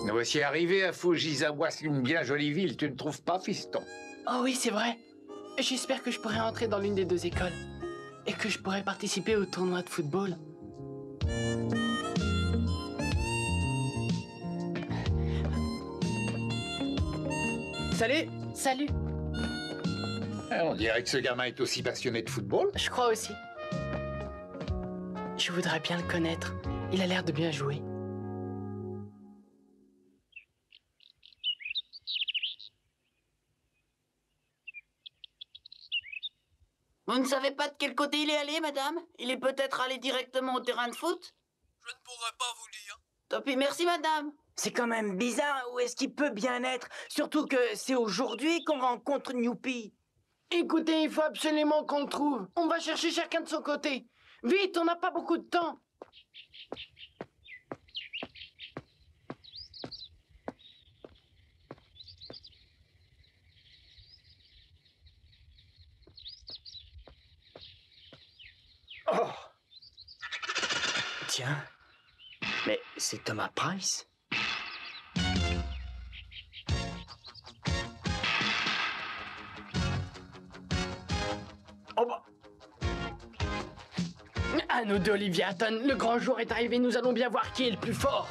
Nous voici arrivés à Fujisawa, c'est une bien jolie ville, tu ne trouves pas, fiston? Oh oui, c'est vrai. J'espère que je pourrai entrer dans l'une des deux écoles. Et que je pourrai participer au tournoi de football. Salut! Salut! On dirait que ce gamin est aussi passionné de football. Je crois aussi. Je voudrais bien le connaître. Il a l'air de bien jouer. Vous ne savez pas de quel côté il est allé, madame? Il est peut-être allé directement au terrain de foot? Je ne pourrais pas vous dire. Tant pis, merci, madame. C'est quand même bizarre, où est-ce qu'il peut bien être? Surtout que c'est aujourd'hui qu'on rencontre Newpie. Écoutez, il faut absolument qu'on le trouve. On va chercher chacun de son côté. Vite, on n'a pas beaucoup de temps. Oh. Tiens, mais c'est Thomas Price. Oh bah. À nous deux, Olivia Hatton, le grand jour est arrivé, nous allons bien voir qui est le plus fort.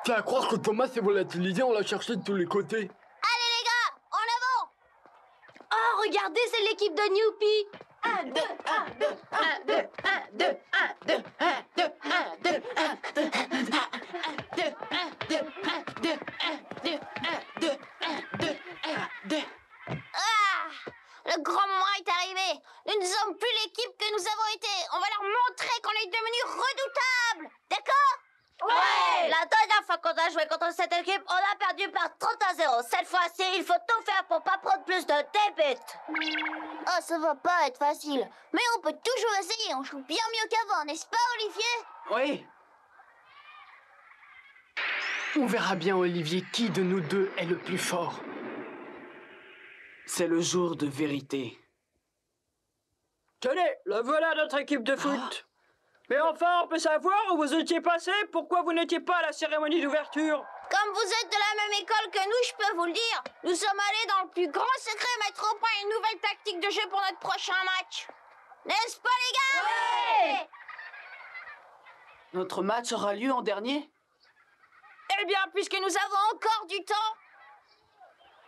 Tiens à croire que Thomas s'est volatilisé, on l'a cherché de tous les côtés. Allez les gars, en avant! Oh, regardez, c'est l'équipe de Newpie! 1, 2, 1, 2, 1, 2, 1, 2, 1, 2, 1, 2, 1, 2, 1, 2, 1, 2, 1, 2, 1, 2, 1, 2, 1, 2, 1, 2, 1, 2. Ah! Le grand moment est arrivé! Nous ne sommes plus l'équipe que nous avons été! On va leur montrer qu'on est devenus redoutables! D'accord? Ouais! La dernière fois qu'on a joué contre cette équipe, on a perdu par 30-0. Cette fois-ci, il faut tout faire pour pas prendre plus de débites. Oh, ça va pas être facile. Mais on peut toujours essayer, on joue bien mieux qu'avant, n'est-ce pas, Olivier? Oui. On verra bien, Olivier, qui de nous deux est le plus fort. C'est le jour de vérité. Tenez, la voilà notre équipe de foot. Mais enfin, on peut savoir où vous étiez passé? Pourquoi vous n'étiez pas à la cérémonie d'ouverture? Comme vous êtes de la même école que nous, je peux vous le dire. Nous sommes allés dans le plus grand secret mettre au point une nouvelle tactique de jeu pour notre prochain match. N'est-ce pas, les gars? Ouais! Notre match aura lieu en dernier? Eh bien, puisque nous avons encore du temps,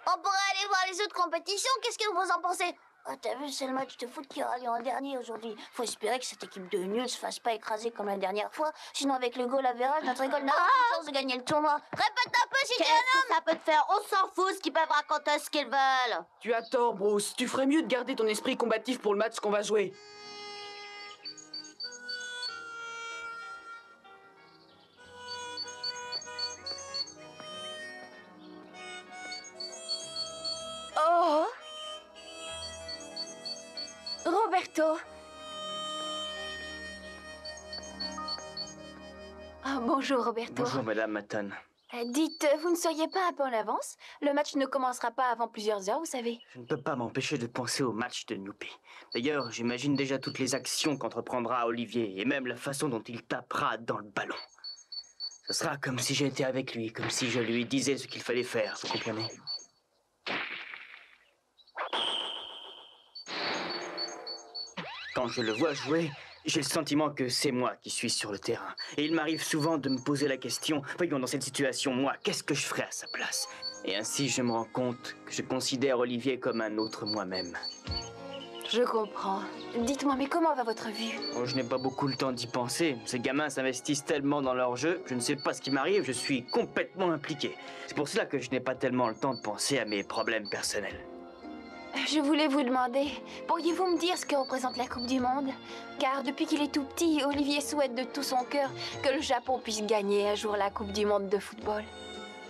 on pourrait aller voir les autres compétitions. Qu'est-ce que vous en pensez? Oh, t'as vu, c'est le match de foot qui aura lieu en dernier aujourd'hui. Faut espérer que cette équipe de nuls se fasse pas écraser comme la dernière fois. Sinon, avec le goal average, notre école n'a aucune chance de gagner le tournoi. Répète un peu si tu es un homme. Ça peut te faire, on s'en fout, ce qu'ils peuvent raconter ce qu'ils veulent. Tu as tort, Bruce. Tu ferais mieux de garder ton esprit combatif pour le match qu'on va jouer. Oh! Roberto! Ah, bonjour, Roberto. Bonjour, Madame Hatton. Dites, vous ne seriez pas un peu en avance? Le match ne commencera pas avant plusieurs heures, vous savez. Je ne peux pas m'empêcher de penser au match de Newpie. D'ailleurs, j'imagine déjà toutes les actions qu'entreprendra Olivier et même la façon dont il tapera dans le ballon. Ce sera comme si j'étais avec lui, comme si je lui disais ce qu'il fallait faire, vous comprenez? Quand je le vois jouer, j'ai le sentiment que c'est moi qui suis sur le terrain. Et il m'arrive souvent de me poser la question, voyons, dans cette situation, moi, qu'est-ce que je ferais à sa place? Et ainsi, je me rends compte que je considère Olivier comme un autre moi-même. Je comprends. Dites-moi, mais comment va votre vue? Oh, je n'ai pas beaucoup le temps d'y penser. Ces gamins s'investissent tellement dans leur jeu, je ne sais pas ce qui m'arrive, je suis complètement impliqué. C'est pour cela que je n'ai pas tellement le temps de penser à mes problèmes personnels. Je voulais vous demander, pourriez-vous me dire ce que représente la Coupe du Monde? Car depuis qu'il est tout petit, Olivier souhaite de tout son cœur que le Japon puisse gagner un jour la Coupe du Monde de football.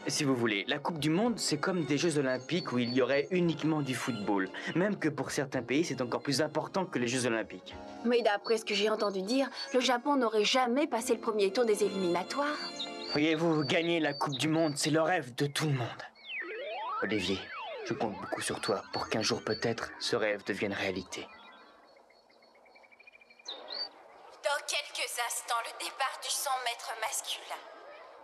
Si vous voulez, la Coupe du Monde, c'est comme des Jeux Olympiques où il y aurait uniquement du football. Même que pour certains pays, c'est encore plus important que les Jeux Olympiques. Mais d'après ce que j'ai entendu dire, le Japon n'aurait jamais passé le premier tour des éliminatoires. Voyez-vous, gagner la Coupe du Monde, c'est le rêve de tout le monde. Olivier, je compte beaucoup sur toi pour qu'un jour peut-être, ce rêve devienne réalité. Dans quelques instants, le départ du 100 mètres masculin.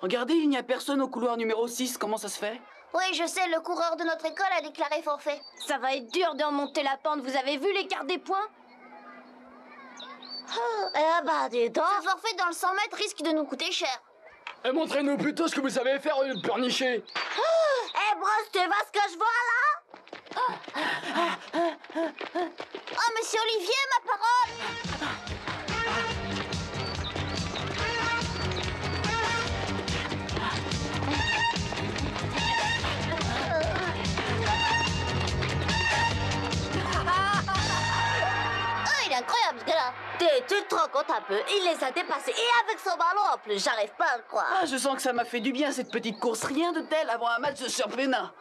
Regardez, il n'y a personne au couloir numéro 6. Comment ça se fait? Oui, je sais, le coureur de notre école a déclaré forfait. Ça va être dur de remonter la pente. Vous avez vu l'écart des points? Eh bah, dis donc. Ce forfait dans le 100 mètres risque de nous coûter cher. Et montrez-nous plutôt ce que vous savez faire au lieu de pleurnicher. Eh, brosse, tu vois ce que je vois là? Oh, monsieur Olivier, ma parole! Il est incroyable, ce gars-là. Tu te rends compte un peu, il les a dépassés. Et avec son ballon en plus, j'arrive pas à le croire. Ah, je sens que ça m'a fait du bien, cette petite course. Rien de tel avant un match de championnat.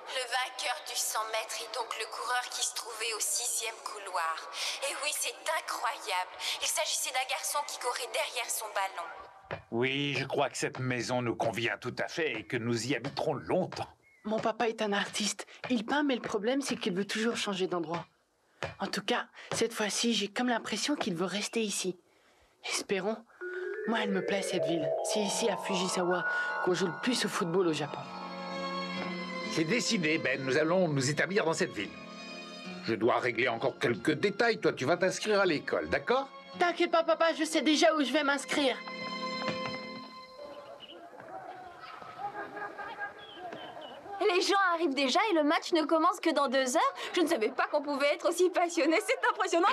Le vainqueur du 100 mètres est donc le coureur qui se trouvait au 6e couloir. Et oui, c'est incroyable. Il s'agissait d'un garçon qui courait derrière son ballon. Oui, je crois que cette maison nous convient tout à fait et que nous y habiterons longtemps. Mon papa est un artiste. Il peint, mais le problème, c'est qu'il veut toujours changer d'endroit. En tout cas, cette fois-ci, j'ai comme l'impression qu'il veut rester ici. Espérons. Moi, elle me plaît, cette ville. C'est ici, à Fujisawa, qu'on joue le plus au football au Japon. C'est décidé, Ben. Nous allons nous établir dans cette ville. Je dois régler encore quelques détails. Toi, tu vas t'inscrire à l'école, d'accord? T'inquiète pas, papa, je sais déjà où je vais m'inscrire. Les gens arrivent déjà et le match ne commence que dans 2 heures. Je ne savais pas qu'on pouvait être aussi passionné. C'est impressionnant.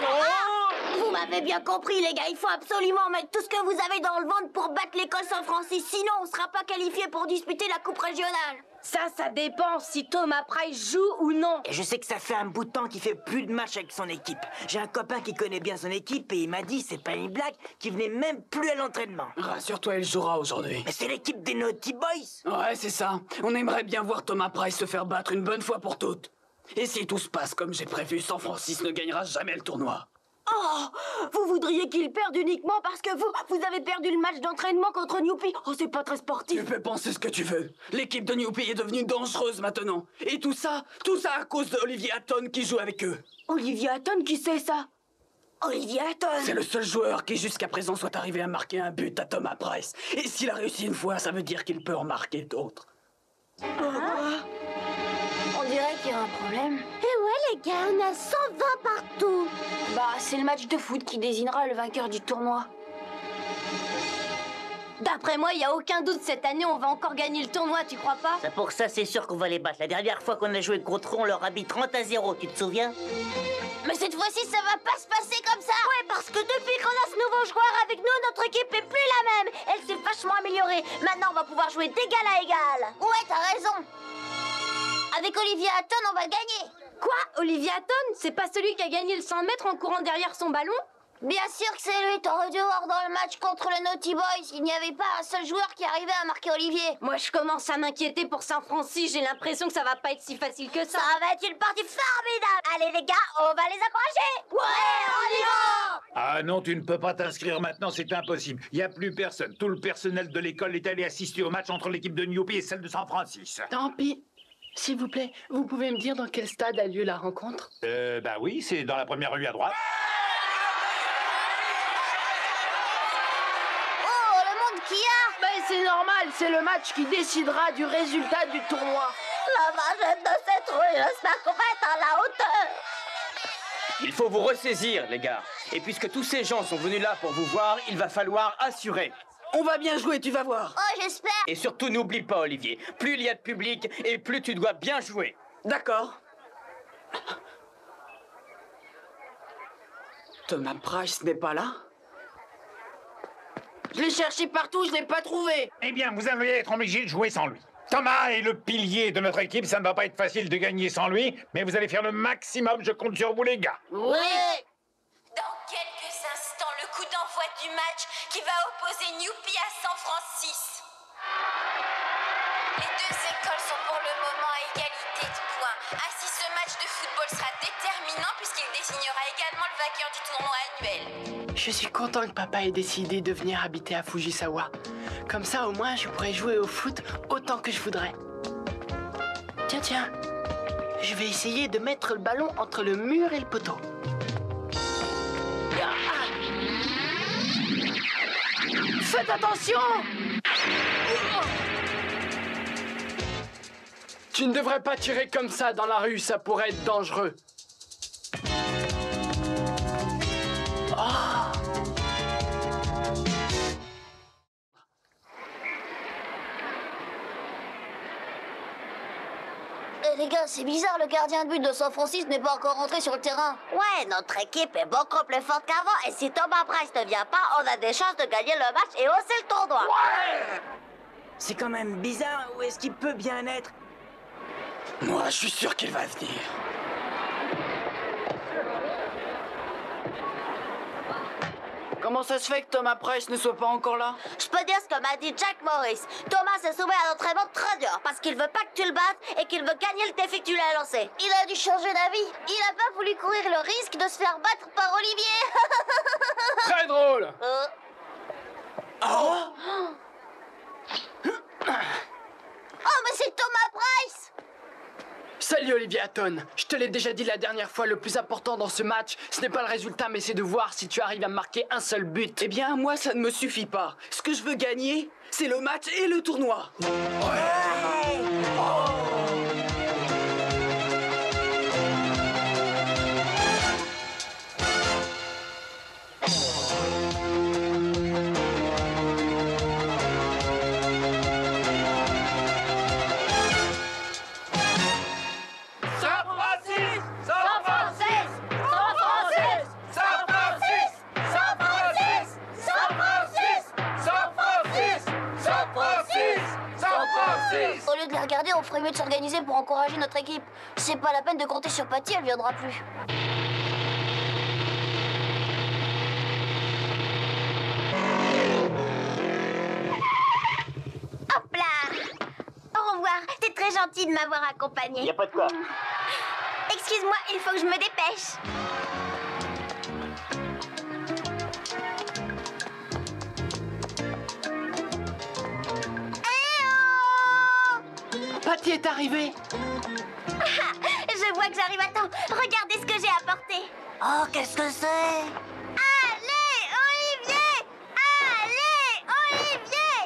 Vous m'avez bien compris, les gars. Il faut absolument mettre tout ce que vous avez dans le ventre pour battre l'école San Francisco. Sinon, on ne sera pas qualifié pour disputer la coupe régionale. Ça dépend si Thomas Price joue ou non. Et je sais que ça fait un bout de temps qu'il fait plus de matchs avec son équipe. J'ai un copain qui connaît bien son équipe et il m'a dit, c'est pas une blague, qu'il venait même plus à l'entraînement. Rassure-toi, il jouera aujourd'hui. Mais c'est l'équipe des Naughty Boys. Ouais, c'est ça. On aimerait bien voir Thomas Price se faire battre une bonne fois pour toutes. Et si tout se passe comme j'ai prévu, San Francisco ne gagnera jamais le tournoi. Oh, vous voudriez qu'il perde uniquement parce que vous avez perdu le match d'entraînement contre Newpie. Oh, c'est pas très sportif. Tu peux penser ce que tu veux. L'équipe de Newpie est devenue dangereuse maintenant. Et tout ça à cause d'Olivier Hatton qui joue avec eux. Olivier Hatton, qui c'est ça? Olivier Hatton. C'est le seul joueur qui jusqu'à présent soit arrivé à marquer un but à Thomas Price. Et s'il a réussi une fois, ça veut dire qu'il peut en marquer d'autres. On dirait qu'il y a un problème. Eh ouais, les gars, on a 120 partout. Bah, c'est le match de foot qui désignera le vainqueur du tournoi. D'après moi, il n'y a aucun doute, cette année, on va encore gagner le tournoi, tu crois pas? C'est pour ça, c'est sûr qu'on va les battre. La dernière fois qu'on a joué contre eux, on leur a mis 30-0, tu te souviens? Mais cette fois-ci, ça va pas se passer comme ça. Ouais, parce que depuis qu'on a ce nouveau joueur avec nous, notre équipe est plus la même. Elle s'est vachement améliorée. Maintenant, on va pouvoir jouer d'égal à égal. Ouais, t'as raison. Avec Olivier Hatton, on va gagner. Quoi? Olivier Hatton? C'est pas celui qui a gagné le 100 mètres en courant derrière son ballon? Bien sûr que c'est lui. T'aurais dû voir dans le match contre le Naughty Boys. Il n'y avait pas un seul joueur qui arrivait à marquer Olivier. Moi, je commence à m'inquiéter pour San Francisco. J'ai l'impression que ça va pas être si facile que ça. Ça va être une partie formidable. Allez, les gars, on va les encourager. Ouais, on y va. Ah non, tu ne peux pas t'inscrire maintenant, c'est impossible. Il n'y a plus personne. Tout le personnel de l'école est allé assister au match entre l'équipe de Newpie et celle de San Francisco. Tant pis. S'il vous plaît, vous pouvez me dire dans quel stade a lieu la rencontre? Bah oui, c'est dans la première rue à droite. Oh, le monde qu'il y a. Ben c'est normal, c'est le match qui décidera du résultat du tournoi. La vagette de cette rue, j'espère qu'on va être à la hauteur. Il faut vous ressaisir, les gars. Et puisque tous ces gens sont venus là pour vous voir, il va falloir assurer. On va bien jouer, tu vas voir. Oh, j'espère. Et surtout, n'oublie pas, Olivier, plus il y a de public, et plus tu dois bien jouer. D'accord. Thomas Price n'est pas là? Je l'ai cherché partout, je l'ai pas trouvé. Eh bien, vous allez être obligé de jouer sans lui. Thomas est le pilier de notre équipe, ça ne va pas être facile de gagner sans lui, mais vous allez faire le maximum, je compte sur vous les gars. Oui. Dans quelques instants, le coup d'envoi du match qui va opposer Newpie à San Francisco. Les deux écoles sont pour le moment à égalité de points. Ainsi, ce match de football sera déterminant puisqu'il désignera également le vainqueur du tournoi annuel. Je suis content que papa ait décidé de venir habiter à Fujisawa. Comme ça, au moins, je pourrais jouer au foot autant que je voudrais. Tiens, je vais essayer de mettre le ballon entre le mur et le poteau. Faites attention! Tu ne devrais pas tirer comme ça dans la rue, ça pourrait être dangereux. Les gars, c'est bizarre, le gardien de but de San Francisco n'est pas encore rentré sur le terrain. Ouais, notre équipe est beaucoup plus forte qu'avant et si Thomas Price ne vient pas, on a des chances de gagner le match et hausser le tournoi. C'est quand même bizarre, où est-ce qu'il peut bien être? Moi, je suis sûr qu'il va venir. Comment ça se fait que Thomas Price ne soit pas encore là? Je peux dire ce que m'a dit Jack Morris. Thomas se soumet à l'entraînement très dur parce qu'il veut pas que tu le battes et qu'il veut gagner le défi que tu lui as lancé. Il a dû changer d'avis. Il a pas voulu courir le risque de se faire battre par Olivier. Très drôle. Oh, mais c'est Thomas Price. Salut Olivier Hatton. Je te l'ai déjà dit la dernière fois, le plus important dans ce match, ce n'est pas le résultat, mais c'est de voir si tu arrives à marquer un seul but. Eh bien, moi, ça ne me suffit pas. Ce que je veux gagner, c'est le match et le tournoi. Au lieu de les regarder, on ferait mieux de s'organiser pour encourager notre équipe. C'est pas la peine de compter sur Patty, elle viendra plus. Hop là! Au revoir, t'es très gentil de m'avoir accompagné. Y a pas de quoi. Excuse-moi, il faut que je me dépêche. Patty est arrivée. Je vois que j'arrive à temps. Regardez ce que j'ai apporté. Oh, qu'est-ce que c'est? Allez, Olivier! Allez, Olivier!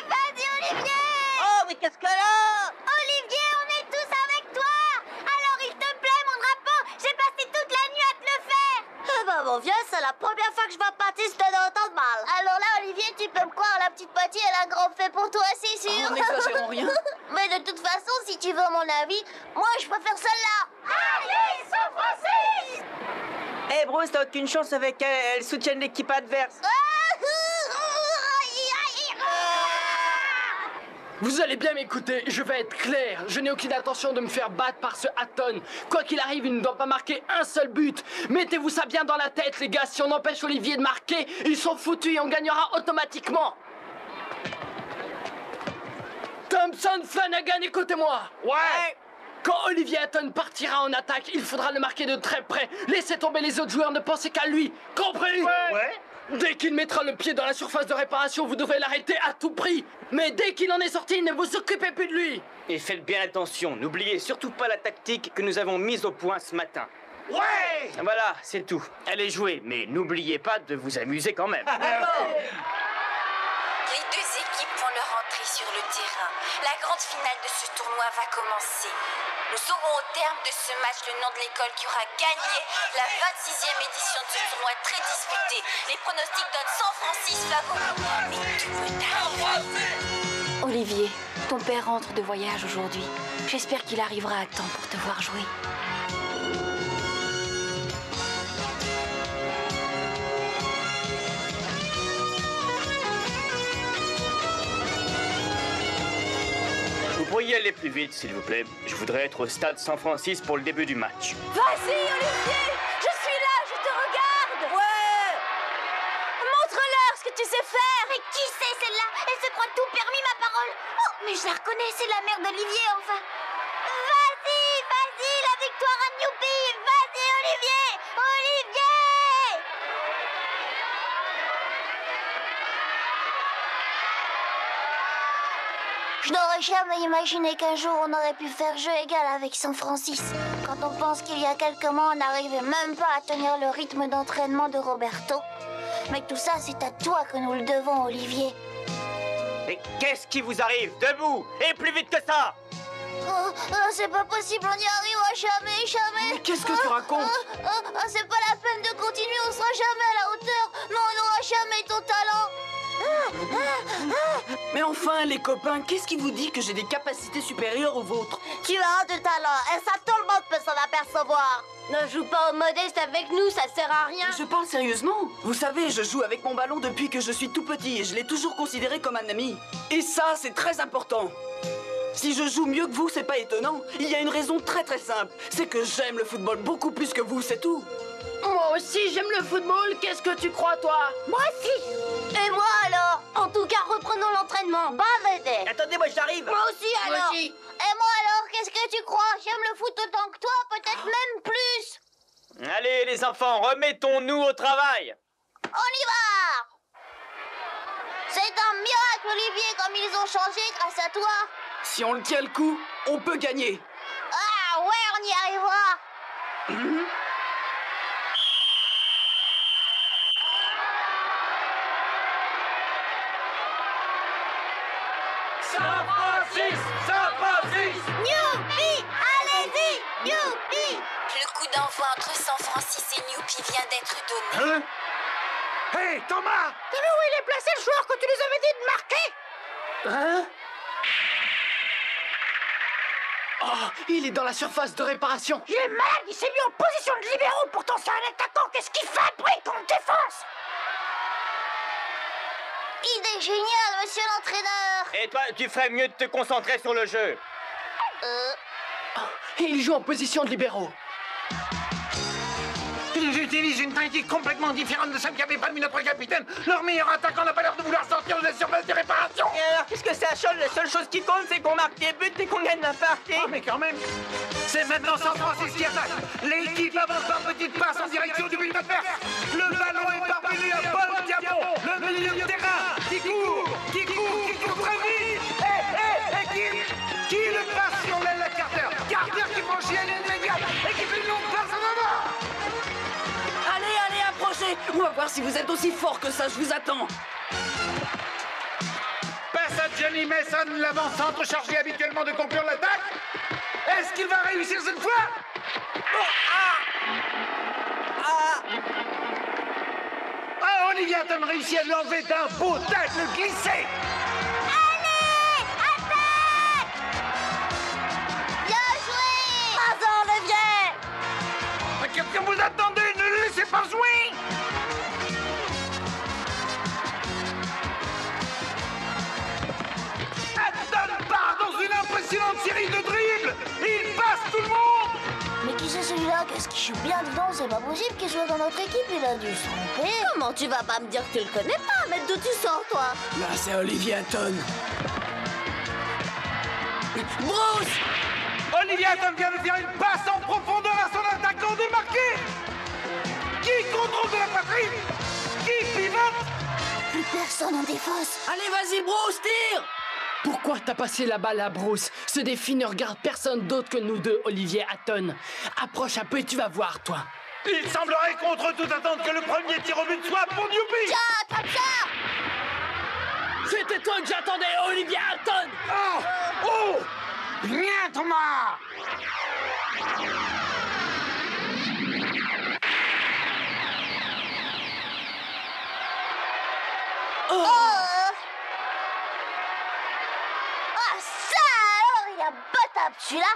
Vas-y, Olivier! Oh, mais qu'est-ce que là? Olivier, on est tous avec toi! Alors, il te plaît, mon drapeau? J'ai passé toute la nuit à te le faire! Eh ben, mon vieux, c'est la première fois que je vois Patty se donner autant de mal. Alors là, Olivier, tu peux me croire, la petite Patty, elle a un grand fait pour toi, c'est sûr. N'exagérons rien. Mais de toute façon, si tu veux mon avis, moi, je préfère celle-là. Allez, San Francisco! Eh Bruce, t'as aucune chance avec elle, elle soutient l'équipe adverse. Vous allez bien m'écouter, je vais être clair. Je n'ai aucune intention de me faire battre par ce Hatton. Quoi qu'il arrive, il ne doit pas marquer un seul but. Mettez-vous ça bien dans la tête, les gars. Si on empêche Olivier de marquer, ils sont foutus et on gagnera automatiquement. Thompson, Flanagan, écoutez-moi. Ouais. Quand Olivier Hatton partira en attaque, il faudra le marquer de très près. Laissez tomber les autres joueurs, ne pensez qu'à lui. Compris? Ouais. Dès qu'il mettra le pied dans la surface de réparation, vous devrez l'arrêter à tout prix. Mais dès qu'il en est sorti, ne vous occupez plus de lui. Et faites bien attention, n'oubliez surtout pas la tactique que nous avons mise au point ce matin. Ouais. Voilà, c'est tout. Elle est jouée, mais n'oubliez pas de vous amuser quand même. Les deux équipes vont leur entrer sur le terrain. La grande finale de ce tournoi va commencer. Nous saurons au terme de ce match le nom de l'école qui aura gagné la 26e édition de ce tournoi très disputé. Les pronostics donnent San Francisco favori. Mais tout peut arriver. Olivier, ton père rentre de voyage aujourd'hui. J'espère qu'il arrivera à temps pour te voir jouer. Vous pourriez aller plus vite, s'il vous plaît. Je voudrais être au stade San Francisco pour le début du match. Vas-y, Olivier! Je suis là, je te regarde! Ouais! Montre-leur ce que tu sais faire! Mais qui c'est celle-là? Elle se croit tout permis, ma parole. Oh, mais je la reconnais, c'est la mère d'Olivier, enfin. Vas-y, la victoire à Newbie! Vas-y, Olivier! Olivier! Je n'aurais jamais imaginé qu'un jour on aurait pu faire jeu égal avec San Francisco. Quand on pense qu'il y a quelques mois, on n'arrivait même pas à tenir le rythme d'entraînement de Roberto. Mais tout ça, c'est à toi que nous le devons, Olivier. Mais qu'est-ce qui vous arrive? Debout! Et plus vite que ça! Oh, c'est pas possible, on n'y arrivera jamais. Mais qu'est-ce que tu racontes? C'est pas la peine de continuer, on sera jamais à la hauteur. Non, on n'aura jamais ton talent. Mais enfin, les copains, qu'est-ce qui vous dit que j'ai des capacités supérieures aux vôtres? Tu as du talent, et ça tout le monde peut s'en apercevoir. Ne joue pas au modeste avec nous, ça sert à rien. Je parle sérieusement. Vous savez, je joue avec mon ballon depuis que je suis tout petit et je l'ai toujours considéré comme un ami. Et ça, c'est très important. Si je joue mieux que vous, c'est pas étonnant. Il y a une raison très simple. C'est que j'aime le football beaucoup plus que vous, c'est tout. Moi aussi, j'aime le football. Qu'est-ce que tu crois, toi? Moi aussi. Et moi alors? En tout cas, reprenons l'entraînement. Bah, vedette. Attendez, moi j'arrive. Moi aussi alors. Moi aussi. Et moi alors, qu'est-ce que tu crois? J'aime le foot autant que toi, peut-être même plus. Allez, les enfants, remettons-nous au travail. On y va. C'est un miracle, Olivier, comme ils ont changé grâce à toi. Si on le tient le coup, on peut gagner. Ah ouais, on y arrivera. San Francisco! Youpi! Allez-y! Youpi! Le coup d'envoi entre San Francisco et Newpie vient d'être donné. Hein? Hé, Thomas! T'as vu où il est placé, le joueur que tu nous avais dit de marquer? Hein? Oh, il est dans la surface de réparation. Il est malade, il s'est mis en position de libéraux. Pourtant, c'est un attaquant. Qu'est-ce qu'il fabrique comme défense? Idée géniale, monsieur l'entraîneur! Et toi, tu ferais mieux de te concentrer sur le jeu. Il joue en position de libéraux. Ils utilisent une tactique complètement différente de celle qu'avait pas mis notre capitaine. Leur meilleur attaquant n'a pas l'air de vouloir sortir de la surface de réparation. Et alors, qu'est-ce que ça change? La seule chose qui compte, c'est qu'on marque des buts et qu'on gagne la partie. Oh, mais quand même, c'est maintenant San Francisco qui attaque. L'équipe avance par petites passes en direction du but adverse. Le ballon est parvenu à Paul Diamond, le milieu de terrain, qui court très vite. Et qui le passe sur l'aile à Carter. Carter qui franchit à l'immédiate et qui fait une longue passe en avant. Allez, approchez. On va voir si vous êtes aussi fort que ça, je vous attends. Passe à Johnny Mason, l'avant-centre chargé habituellement de conclure l'attaque. Est-ce qu'il va réussir cette fois? Olivier Hatton réussit à l'enlever d'un beau tacle glissé. Allez! Attaque! Bien joué! Bravo, Olivier! Qu'est-ce que vous attendez? Ne le laissez pas jouer! Hatton part dans une impressionnante série de dribbles. Il passe tout le monde. Mais qui c'est celui-là? Qu'est-ce qu'il joue bien dedans? C'est pas possible qu'il soit dans notre équipe, il a dû se tromper. Comment tu vas pas me dire que tu le connais pas? Mais d'où tu sors, toi? Là, c'est Olivier Hatton. Bruce! Olivier Hatton vient de faire une passe en profondeur à son attaquant démarqué. Qui contrôle de la poitrine? Qui pivote? Plus personne en défense. Allez, vas-y, Bruce, tire! Pourquoi t'as passé la balle à Bruce? Ce défi ne regarde personne d'autre que nous deux, Olivier Hatton. Approche un peu et tu vas voir, toi. Il semblerait contre toute attente que le premier tir au but soit pour Newbie. Tiens, attrape ça! C'était toi que j'attendais, Olivier Hatton. Oh! Viens, Thomas! Ah, ça alors, il est battable, celui-là!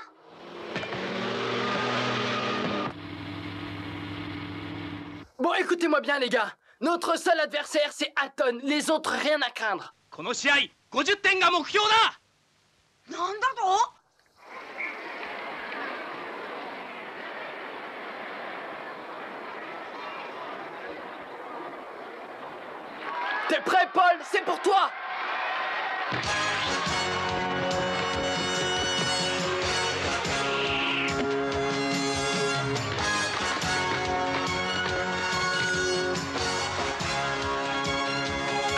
Bon, écoutez-moi bien, les gars. Notre seul adversaire, c'est Hatton. Les autres, rien à craindre. この試合50点が目標だ。なんだと？ T'es prêt, Paul? C'est pour toi.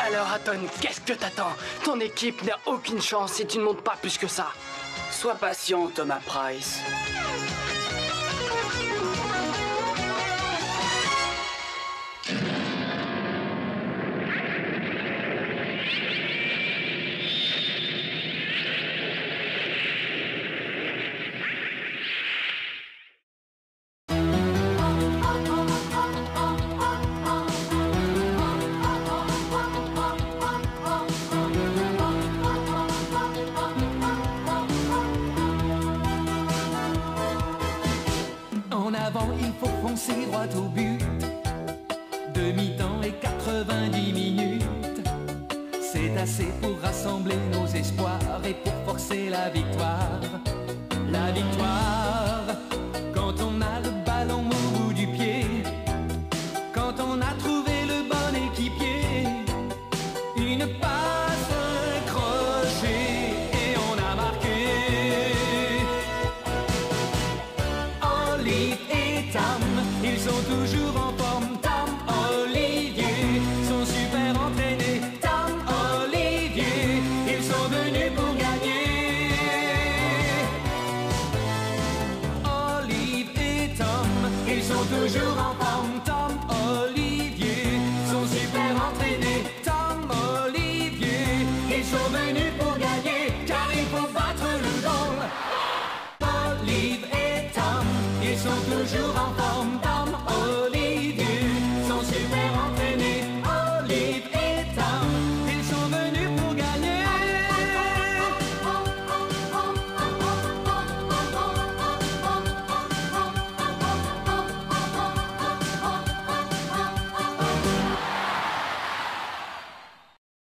Alors, Hatton, qu'est-ce que t'attends? Ton équipe n'a aucune chance et tu ne montes pas plus que ça. Sois patient, Thomas Price. En avant, il faut foncer droit au but. Demi-temps et 90 minutes. C'est assez pour rassembler nos espoirs et pour forcer la victoire. La victoire, quand on a le ballon au bout du pied. Quand on a trouvé le bon équipier. Une passe, un crochet et on a marqué. Olive et Tam, ils sont toujours en forme. Tam, Olivier, sont super entraînés. Tam, Olivier, ils sont venus pour gagner. Olive et Tom, ils sont toujours en forme. Tom, Olivier, sont super entraînés. Tom, Olivier, ils sont venus pour gagner. Car il faut battre le goal. Olive et Tom, ils sont toujours en forme.